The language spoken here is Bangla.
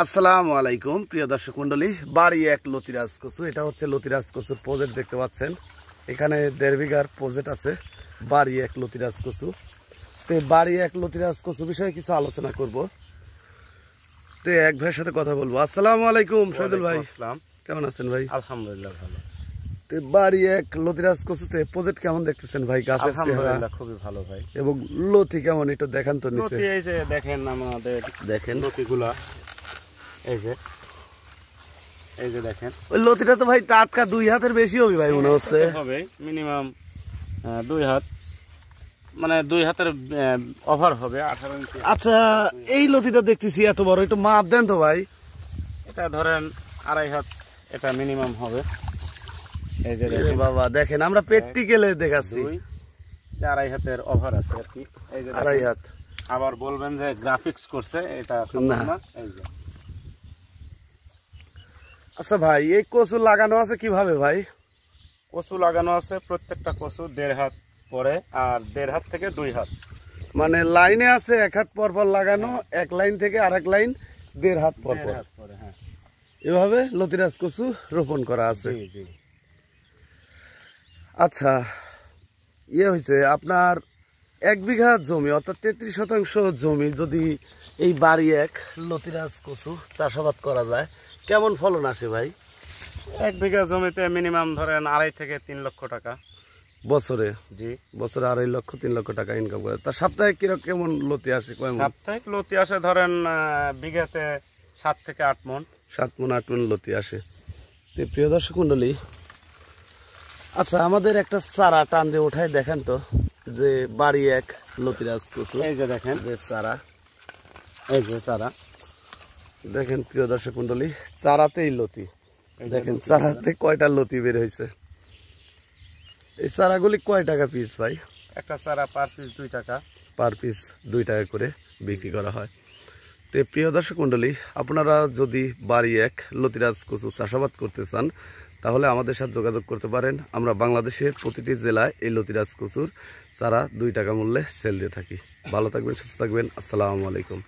আসসালামু আলাইকুম প্রিয় দর্শক মন্ডলী, বাড়ি এক লতিরাজ কচু। এটা হচ্ছে লতিরাজ কচুর প্রজেক্ট দেখতে পাচ্ছেন। এখানে 1.5 বিঘার প্রজেক্ট আছে বাড়ি এক লতিরাজ কচু। তো বাড়ি এক লতিরাজ কচু বিষয়ে কিছু আলোচনা করব। তো এক ভাইয়ের সাথে কথা বলবো। আসসালামু আলাইকুম শহীদুল ভাই, কেমন আছেন ভাই? আলহামদুলিল্লাহ ভালো। তো বাড়ি এক লতিরাজ কচুতে প্রজেক্ট কেমন দেখতেছেন ভাই? গাছের চেহারা খুবই ভালো ভাই। এবং লতি কেমন একটু দেখান তো নিচে। এই যে দেখেন, আমাদের দেখেন লতিগুলা, এই যে দেখেন, ওই লতিটা তো ভাই টাটকা 2 হাতের বেশি হবে ভাই মনে হচ্ছে। হবে মিনিমাম 2 হাত, মানে 2 হাতের ওভার হবে, 18 ইঞ্চি। আচ্ছা, এই লতিটা দেখতেছি এত বড়, একটু মাপ দেন তো ভাই। এটা ধরেন 2.5 হাত, এটা মিনিমাম হবে। এই যে বাবা দেখেন, আমরা প্র্যাকটিক্যালে দেখাচ্ছি 2.5 হাতের ওভার আছে আর কি। এই যে 2.5 হাত। আবার বলবেন যে গ্রাফিক্স করছে, এটা সম্ভব না। এই যে আচ্ছা ভাই, এই কচু লাগানো আছে কিভাবে ভাই? কচু লাগানো আছে, প্রত্যেকটা কচু 1.5 হাত পরে, আর 1.5 হাত থেকে 2 হাত, মানে লাইনে আছে 1 হাত পর পর লাগানো, এক লাইন থেকে আরেক লাইন 1.5 হাত পর পর। হ্যাঁ, এভাবে লতিরাজ কচু রোপণ করা আছে। জি। আচ্ছা, হয়েছে আপনার 1 বিঘা জমি অর্থাৎ 33% জমি যদি এই বাড়ি এক লতিরাজ কচু চাষাবাদ করা যায়, কেমন ফলন আসে ভাই? 1 বিঘা জমিতে মিনিমাম ধরেন 2.5 থেকে 3 লক্ষ টাকা বছরে। জি, বছরে 2.5 লক্ষ 3 লক্ষ টাকা ইনকাম করে। তা সপ্তাহে কিরকম কেমন লতি আসে? সাপ্তাহিক লতি আসে ধরেন বিঘাতে 7 থেকে 8 মণ। 7 মণ 8 মণ লতি আসে। তো প্রিয় দর্শক মন্ডলী, আচ্ছা আমাদের একটা চারা টান দিয়ে ওঠায় দেখেন তো, যে বাড়ি এক লতিরাজ কচু। এই যে দেখেন, যে চারা, এই যে চারা দেখেন প্রিয় দর্শক মন্ডলী, চারাতেই লতি। দেখেন চারাতে কয়টা লতি বের হয়েছে। এই চারাগুলি কয় টাকা পিস ভাই? একটা চারা পার পিস 2 টাকা। পার পিস 2 টাকা করে বিক্রি করা হয়। তো প্রিয় দর্শক মন্ডলী, আপনারা যদি বাড়ি এক লতিরাজ কচু চাষাবাদ করতে চান, তাহলে আমাদের সাথে যোগাযোগ করতে পারেন। আমরা বাংলাদেশের প্রতিটি জেলায় এই লতিরাজ কচুর চারা 2 টাকা মূল্যে সেল দিয়ে থাকি। ভালো থাকবেন, সুস্থ থাকবেন। আসসালামু আলাইকুম।